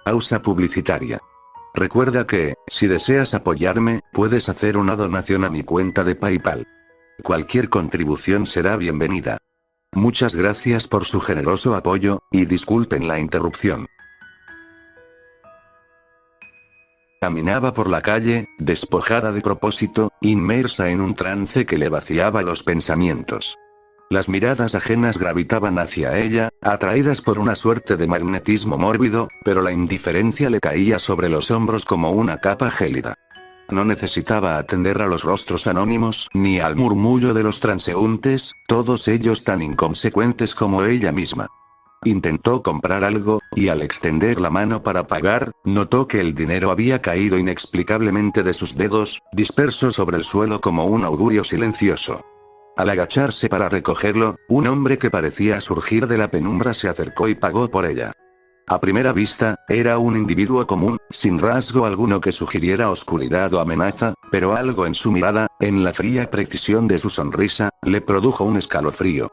Pausa publicitaria. Recuerda que, si deseas apoyarme, puedes hacer una donación a mi cuenta de PayPal. Cualquier contribución será bienvenida. Muchas gracias por su generoso apoyo, y disculpen la interrupción. Caminaba por la calle, despojada de propósito, inmersa en un trance que le vaciaba los pensamientos. Las miradas ajenas gravitaban hacia ella, atraídas por una suerte de magnetismo mórbido, pero la indiferencia le caía sobre los hombros como una capa gélida. No necesitaba atender a los rostros anónimos, ni al murmullo de los transeúntes, todos ellos tan inconsecuentes como ella misma. Intentó comprar algo, y al extender la mano para pagar, notó que el dinero había caído inexplicablemente de sus dedos, disperso sobre el suelo como un augurio silencioso. Al agacharse para recogerlo, un hombre que parecía surgir de la penumbra se acercó y pagó por ella. A primera vista, era un individuo común, sin rasgo alguno que sugiriera oscuridad o amenaza, pero algo en su mirada, en la fría precisión de su sonrisa, le produjo un escalofrío.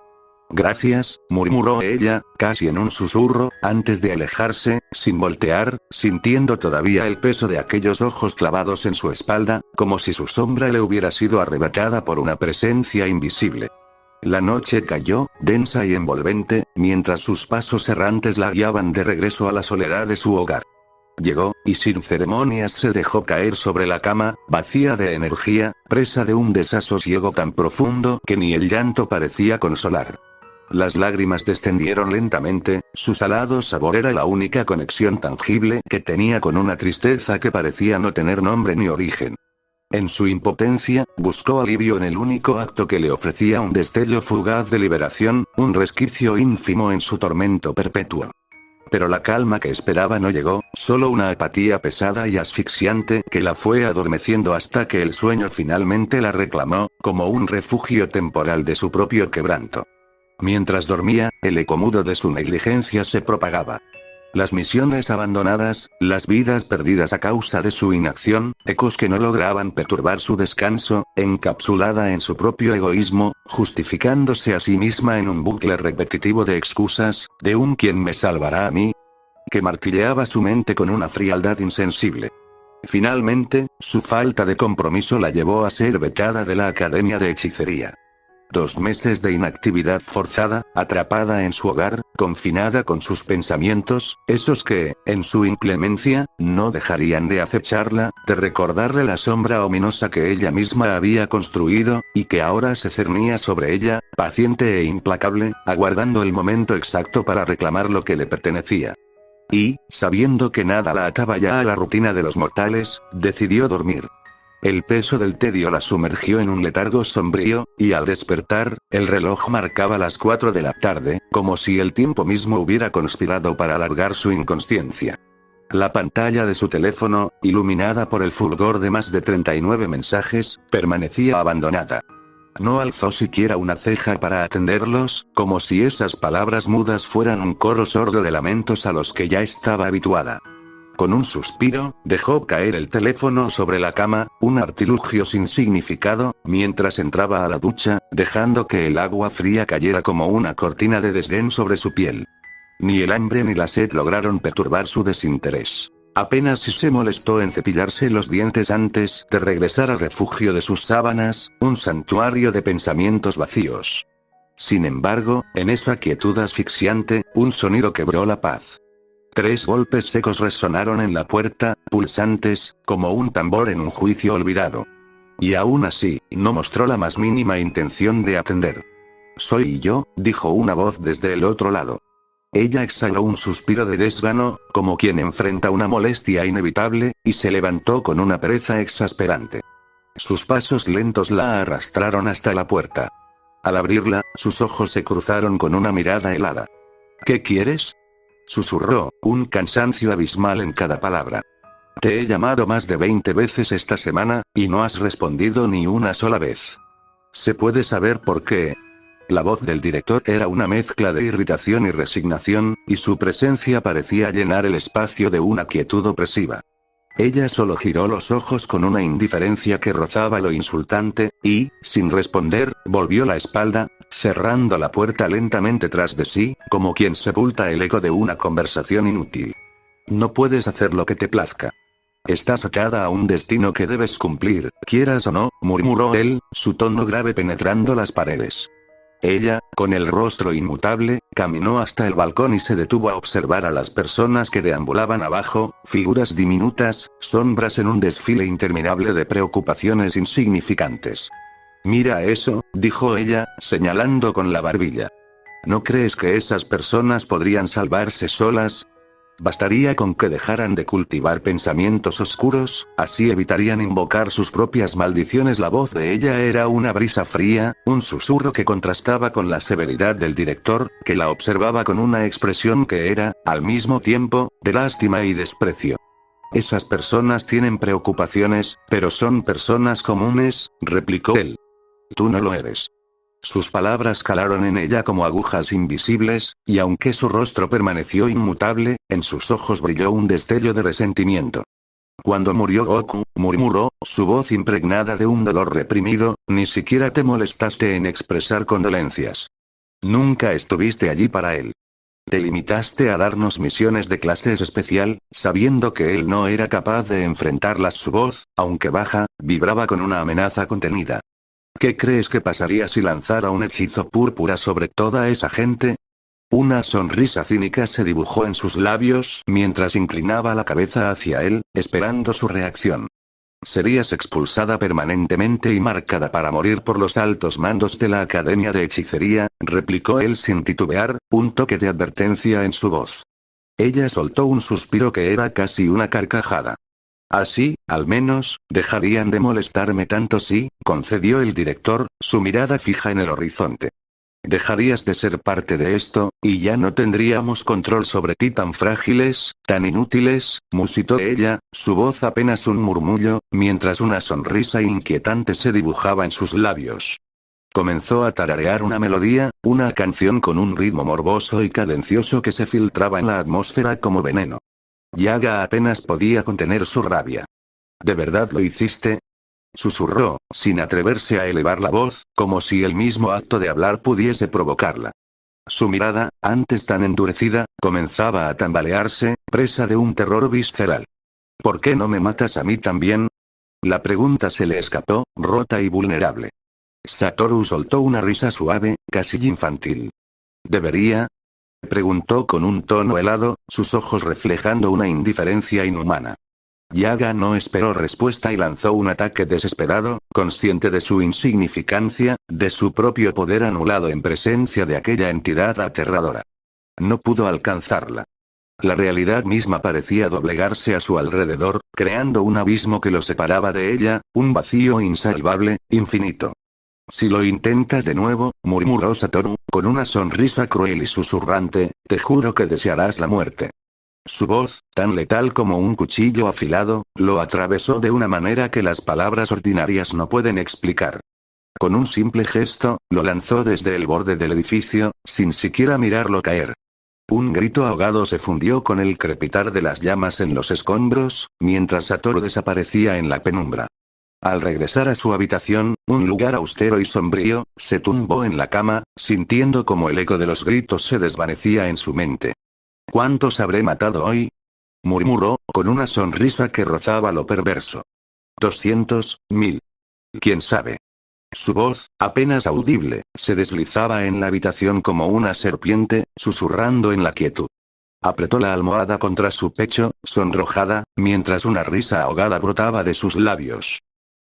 Gracias, murmuró ella, casi en un susurro, antes de alejarse, sin voltear, sintiendo todavía el peso de aquellos ojos clavados en su espalda, como si su sombra le hubiera sido arrebatada por una presencia invisible. La noche cayó, densa y envolvente, mientras sus pasos errantes la guiaban de regreso a la soledad de su hogar. Llegó, y sin ceremonias se dejó caer sobre la cama, vacía de energía, presa de un desasosiego tan profundo que ni el llanto parecía consolar. Las lágrimas descendieron lentamente, su salado sabor era la única conexión tangible que tenía con una tristeza que parecía no tener nombre ni origen. En su impotencia, buscó alivio en el único acto que le ofrecía un destello fugaz de liberación, un resquicio ínfimo en su tormento perpetuo. Pero la calma que esperaba no llegó, solo una apatía pesada y asfixiante que la fue adormeciendo hasta que el sueño finalmente la reclamó, como un refugio temporal de su propio quebranto. Mientras dormía, el eco mudo de su negligencia se propagaba. Las misiones abandonadas, las vidas perdidas a causa de su inacción, ecos que no lograban perturbar su descanso, encapsulada en su propio egoísmo, justificándose a sí misma en un bucle repetitivo de excusas, de un ¿quién me salvará a mí?, que martilleaba su mente con una frialdad insensible. Finalmente, su falta de compromiso la llevó a ser becada de la Academia de Hechicería. 2 meses de inactividad forzada, atrapada en su hogar, confinada con sus pensamientos, esos que, en su inclemencia, no dejarían de acecharla, de recordarle la sombra ominosa que ella misma había construido, y que ahora se cernía sobre ella, paciente e implacable, aguardando el momento exacto para reclamar lo que le pertenecía. Y, sabiendo que nada la ataba ya a la rutina de los mortales, decidió dormir. El peso del tedio la sumergió en un letargo sombrío, y al despertar, el reloj marcaba las 4 de la tarde, como si el tiempo mismo hubiera conspirado para alargar su inconsciencia. La pantalla de su teléfono, iluminada por el fulgor de más de 39 mensajes, permanecía abandonada. No alzó siquiera una ceja para atenderlos, como si esas palabras mudas fueran un coro sordo de lamentos a los que ya estaba habituada. Con un suspiro, dejó caer el teléfono sobre la cama, un artilugio sin significado, mientras entraba a la ducha, dejando que el agua fría cayera como una cortina de desdén sobre su piel. Ni el hambre ni la sed lograron perturbar su desinterés. Apenas si se molestó en cepillarse los dientes antes de regresar al refugio de sus sábanas, un santuario de pensamientos vacíos. Sin embargo, en esa quietud asfixiante, un sonido quebró la paz. 3 golpes secos resonaron en la puerta, pulsantes, como un tambor en un juicio olvidado. Y aún así, no mostró la más mínima intención de atender. «Soy yo», dijo una voz desde el otro lado. Ella exhaló un suspiro de desgano, como quien enfrenta una molestia inevitable, y se levantó con una pereza exasperante. Sus pasos lentos la arrastraron hasta la puerta. Al abrirla, sus ojos se cruzaron con una mirada helada. «¿Qué quieres?», susurró, un cansancio abismal en cada palabra. «Te he llamado más de 20 veces esta semana, y no has respondido ni una sola vez. ¿Se puede saber por qué?». La voz del director era una mezcla de irritación y resignación, y su presencia parecía llenar el espacio de una quietud opresiva. Ella solo giró los ojos con una indiferencia que rozaba lo insultante, y, sin responder, volvió la espalda, cerrando la puerta lentamente tras de sí, como quien sepulta el eco de una conversación inútil. No puedes hacer lo que te plazca. Estás atada a un destino que debes cumplir, quieras o no, murmuró él, su tono grave penetrando las paredes. Ella, con el rostro inmutable, caminó hasta el balcón y se detuvo a observar a las personas que deambulaban abajo, figuras diminutas, sombras en un desfile interminable de preocupaciones insignificantes. Mira eso, dijo ella, señalando con la barbilla. ¿No crees que esas personas podrían salvarse solas? Bastaría con que dejaran de cultivar pensamientos oscuros, así evitarían invocar sus propias maldiciones. La voz de ella era una brisa fría, un susurro que contrastaba con la severidad del director, que la observaba con una expresión que era, al mismo tiempo, de lástima y desprecio. Esas personas tienen preocupaciones, pero son personas comunes, replicó él. Tú no lo eres. Sus palabras calaron en ella como agujas invisibles, y aunque su rostro permaneció inmutable, en sus ojos brilló un destello de resentimiento. Cuando murió Goku, murmuró, su voz impregnada de un dolor reprimido, ni siquiera te molestaste en expresar condolencias. Nunca estuviste allí para él. Te limitaste a darnos misiones de clases especial, sabiendo que él no era capaz de enfrentarlas. Su voz, aunque baja, vibraba con una amenaza contenida. ¿Qué crees que pasaría si lanzara un hechizo púrpura sobre toda esa gente? Una sonrisa cínica se dibujó en sus labios mientras inclinaba la cabeza hacia él, esperando su reacción. Serías expulsada permanentemente y marcada para morir por los altos mandos de la Academia de Hechicería, replicó él sin titubear, un toque de advertencia en su voz. Ella soltó un suspiro que era casi una carcajada. Así, al menos, dejarían de molestarme tanto. Sí, concedió el director, su mirada fija en el horizonte. Dejarías de ser parte de esto, y ya no tendríamos control sobre ti. Tan frágiles, tan inútiles, musitó ella, su voz apenas un murmullo, mientras una sonrisa inquietante se dibujaba en sus labios. Comenzó a tararear una melodía, una canción con un ritmo morboso y cadencioso que se filtraba en la atmósfera como veneno. Yaga apenas podía contener su rabia. ¿De verdad lo hiciste? Susurró, sin atreverse a elevar la voz, como si el mismo acto de hablar pudiese provocarla. Su mirada, antes tan endurecida, comenzaba a tambalearse, presa de un terror visceral. ¿Por qué no me matas a mí también? La pregunta se le escapó, rota y vulnerable. Satoru soltó una risa suave, casi infantil. ¿Debería? Preguntó con un tono helado, sus ojos reflejando una indiferencia inhumana. Yaga no esperó respuesta y lanzó un ataque desesperado, consciente de su insignificancia, de su propio poder anulado en presencia de aquella entidad aterradora. No pudo alcanzarla. La realidad misma parecía doblegarse a su alrededor, creando un abismo que lo separaba de ella, un vacío insalvable, infinito. Si lo intentas de nuevo, murmuró Satoru, con una sonrisa cruel y susurrante, te juro que desearás la muerte. Su voz, tan letal como un cuchillo afilado, lo atravesó de una manera que las palabras ordinarias no pueden explicar. Con un simple gesto, lo lanzó desde el borde del edificio, sin siquiera mirarlo caer. Un grito ahogado se fundió con el crepitar de las llamas en los escombros, mientras Satoru desaparecía en la penumbra. Al regresar a su habitación, un lugar austero y sombrío, se tumbó en la cama, sintiendo como el eco de los gritos se desvanecía en su mente. ¿Cuántos habré matado hoy? Murmuró, con una sonrisa que rozaba lo perverso. 200, 1000. ¿Quién sabe? Su voz, apenas audible, se deslizaba en la habitación como una serpiente, susurrando en la quietud. Apretó la almohada contra su pecho, sonrojada, mientras una risa ahogada brotaba de sus labios.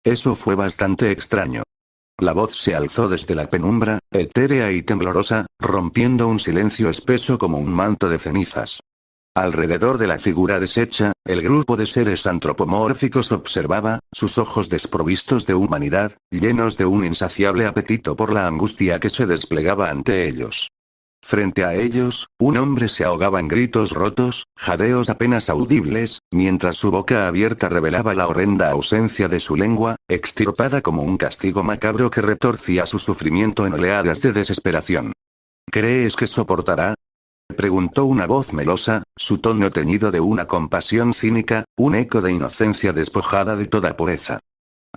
Eso fue bastante extraño. La voz se alzó desde la penumbra, etérea y temblorosa, rompiendo un silencio espeso como un manto de cenizas. Alrededor de la figura deshecha, el grupo de seres antropomórficos observaba, sus ojos desprovistos de humanidad, llenos de un insaciable apetito por la angustia que se desplegaba ante ellos. Frente a ellos, un hombre se ahogaba en gritos rotos, jadeos apenas audibles, mientras su boca abierta revelaba la horrenda ausencia de su lengua, extirpada como un castigo macabro que retorcía su sufrimiento en oleadas de desesperación. ¿Crees que soportará? Preguntó una voz melosa, su tono teñido de una compasión cínica, un eco de inocencia despojada de toda pureza.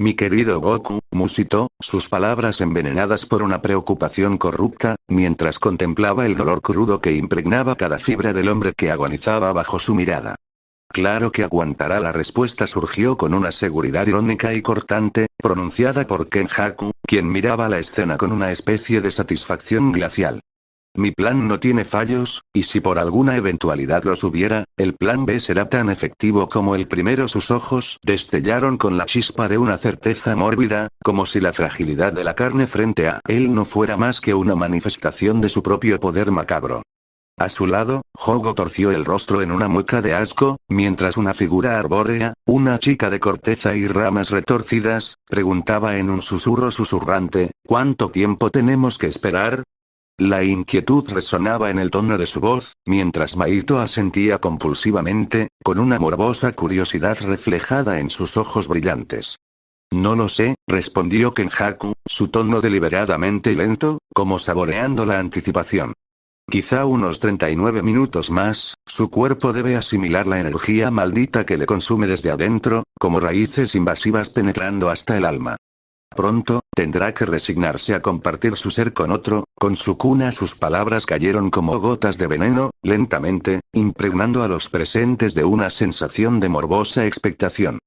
Mi querido Goku, musitó, sus palabras envenenadas por una preocupación corrupta, mientras contemplaba el dolor crudo que impregnaba cada fibra del hombre que agonizaba bajo su mirada. Claro que aguantará. La respuesta surgió con una seguridad irónica y cortante, pronunciada por Kenjaku, quien miraba la escena con una especie de satisfacción glacial. Mi plan no tiene fallos, y si por alguna eventualidad los hubiera, el plan B será tan efectivo como el primero. Sus ojos destellaron con la chispa de una certeza mórbida, como si la fragilidad de la carne frente a él no fuera más que una manifestación de su propio poder macabro. A su lado, Jogo torció el rostro en una mueca de asco, mientras una figura arbórea, una chica de corteza y ramas retorcidas, preguntaba en un susurro susurrante, ¿cuánto tiempo tenemos que esperar? La inquietud resonaba en el tono de su voz, mientras Maito asentía compulsivamente, con una morbosa curiosidad reflejada en sus ojos brillantes. No lo sé, respondió Kenjaku, su tono deliberadamente lento, como saboreando la anticipación. Quizá unos 39 minutos más. Su cuerpo debe asimilar la energía maldita que le consume desde adentro, como raíces invasivas penetrando hasta el alma. Pronto, tendrá que resignarse a compartir su ser con otro, con su cuna. Sus palabras cayeron como gotas de veneno, lentamente, impregnando a los presentes de una sensación de morbosa expectación.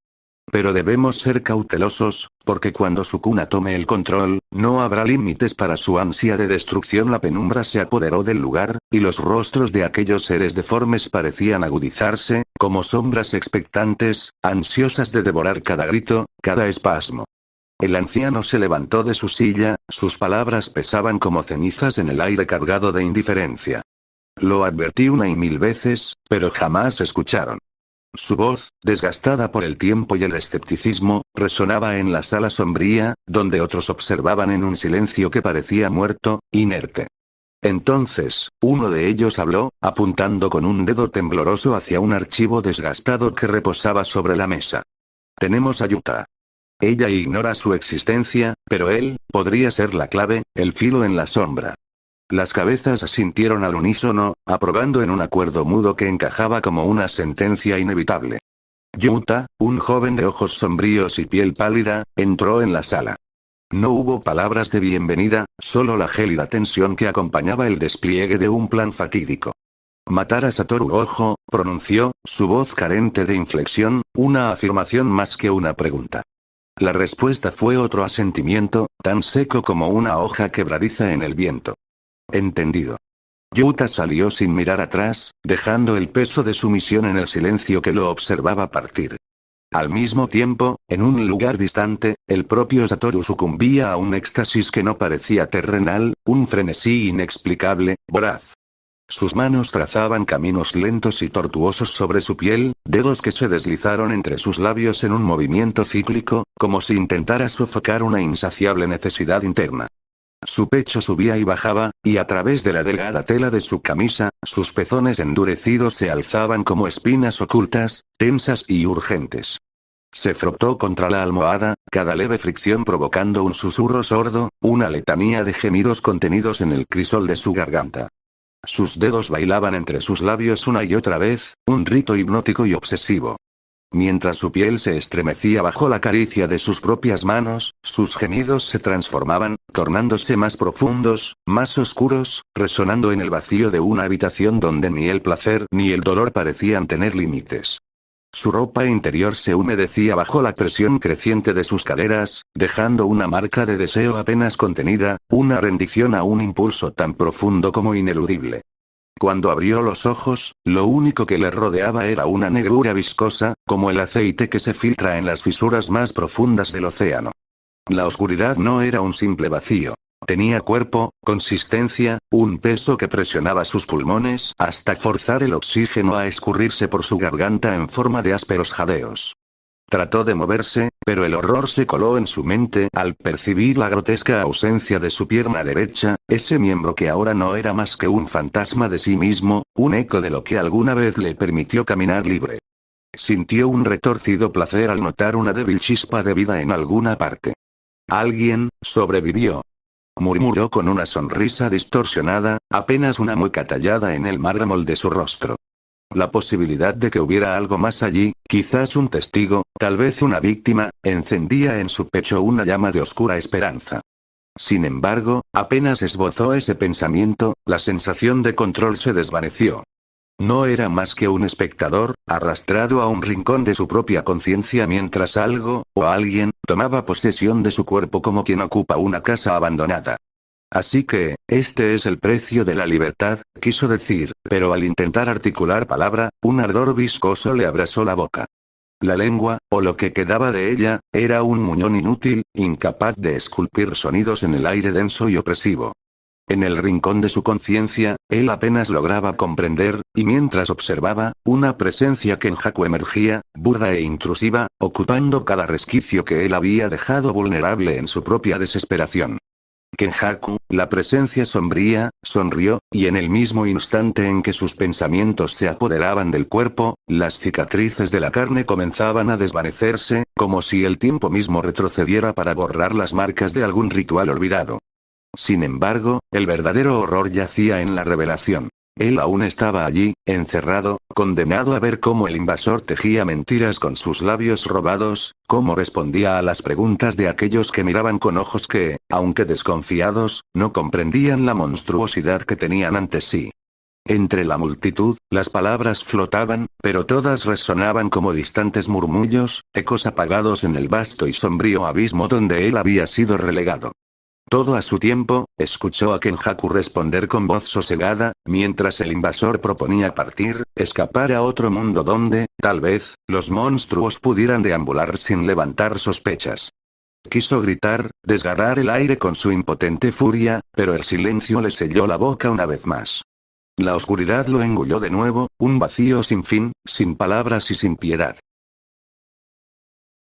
Pero debemos ser cautelosos, porque cuando su cuna tome el control, no habrá límites para su ansia de destrucción. La penumbra se apoderó del lugar, y los rostros de aquellos seres deformes parecían agudizarse, como sombras expectantes, ansiosas de devorar cada grito, cada espasmo. El anciano se levantó de su silla, sus palabras pesaban como cenizas en el aire cargado de indiferencia. Lo advertí una y mil veces, pero jamás escucharon. Su voz, desgastada por el tiempo y el escepticismo, resonaba en la sala sombría, donde otros observaban en un silencio que parecía muerto, inerte. Entonces, uno de ellos habló, apuntando con un dedo tembloroso hacia un archivo desgastado que reposaba sobre la mesa. Tenemos a Yuta. Ella ignora su existencia, pero él, podría ser la clave, el filo en la sombra. Las cabezas asintieron al unísono, aprobando en un acuerdo mudo que encajaba como una sentencia inevitable. Yuta, un joven de ojos sombríos y piel pálida, entró en la sala. No hubo palabras de bienvenida, solo la gélida tensión que acompañaba el despliegue de un plan fatídico. Matar a Satoru Gojo, pronunció, su voz carente de inflexión, una afirmación más que una pregunta. La respuesta fue otro asentimiento, tan seco como una hoja quebradiza en el viento. Entendido. Yuta salió sin mirar atrás, dejando el peso de su misión en el silencio que lo observaba partir. Al mismo tiempo, en un lugar distante, el propio Satoru sucumbía a un éxtasis que no parecía terrenal, un frenesí inexplicable, voraz. Sus manos trazaban caminos lentos y tortuosos sobre su piel, dedos que se deslizaron entre sus labios en un movimiento cíclico, como si intentara sofocar una insaciable necesidad interna. Su pecho subía y bajaba, y a través de la delgada tela de su camisa, sus pezones endurecidos se alzaban como espinas ocultas, tensas y urgentes. Se frotó contra la almohada, cada leve fricción provocando un susurro sordo, una letanía de gemidos contenidos en el crisol de su garganta. Sus dedos bailaban entre sus labios una y otra vez, un rito hipnótico y obsesivo. Mientras su piel se estremecía bajo la caricia de sus propias manos, sus gemidos se transformaban, tornándose más profundos, más oscuros, resonando en el vacío de una habitación donde ni el placer ni el dolor parecían tener límites. Su ropa interior se humedecía bajo la presión creciente de sus caderas, dejando una marca de deseo apenas contenida, una rendición a un impulso tan profundo como ineludible. Cuando abrió los ojos, lo único que le rodeaba era una negrura viscosa, como el aceite que se filtra en las fisuras más profundas del océano. La oscuridad no era un simple vacío. Tenía cuerpo, consistencia, un peso que presionaba sus pulmones hasta forzar el oxígeno a escurrirse por su garganta en forma de ásperos jadeos. Trató de moverse, pero el horror se coló en su mente al percibir la grotesca ausencia de su pierna derecha, ese miembro que ahora no era más que un fantasma de sí mismo, un eco de lo que alguna vez le permitió caminar libre. Sintió un retorcido placer al notar una débil chispa de vida en alguna parte. Alguien sobrevivió. Murmuró con una sonrisa distorsionada, apenas una mueca tallada en el mármol de su rostro. La posibilidad de que hubiera algo más allí, quizás un testigo, tal vez una víctima, encendía en su pecho una llama de oscura esperanza. Sin embargo, apenas esbozó ese pensamiento, la sensación de control se desvaneció. No era más que un espectador, arrastrado a un rincón de su propia conciencia mientras algo, o alguien, tomaba posesión de su cuerpo como quien ocupa una casa abandonada. Así que, este es el precio de la libertad, quiso decir, pero al intentar articular palabra, un ardor viscoso le abrasó la boca. La lengua, o lo que quedaba de ella, era un muñón inútil, incapaz de esculpir sonidos en el aire denso y opresivo. En el rincón de su conciencia, él apenas lograba comprender, y mientras observaba, una presencia Kenjaku emergía, burda e intrusiva, ocupando cada resquicio que él había dejado vulnerable en su propia desesperación. Kenjaku, la presencia sombría, sonrió, y en el mismo instante en que sus pensamientos se apoderaban del cuerpo, las cicatrices de la carne comenzaban a desvanecerse, como si el tiempo mismo retrocediera para borrar las marcas de algún ritual olvidado. Sin embargo, el verdadero horror yacía en la revelación. Él aún estaba allí, encerrado, condenado a ver cómo el invasor tejía mentiras con sus labios robados, cómo respondía a las preguntas de aquellos que miraban con ojos que, aunque desconfiados, no comprendían la monstruosidad que tenían ante sí. Entre la multitud, las palabras flotaban, pero todas resonaban como distantes murmullos, ecos apagados en el vasto y sombrío abismo donde él había sido relegado. Todo a su tiempo, escuchó a Kenjaku responder con voz sosegada, mientras el invasor proponía partir, escapar a otro mundo donde, tal vez, los monstruos pudieran deambular sin levantar sospechas. Quiso gritar, desgarrar el aire con su impotente furia, pero el silencio le selló la boca una vez más. La oscuridad lo engulló de nuevo, un vacío sin fin, sin palabras y sin piedad.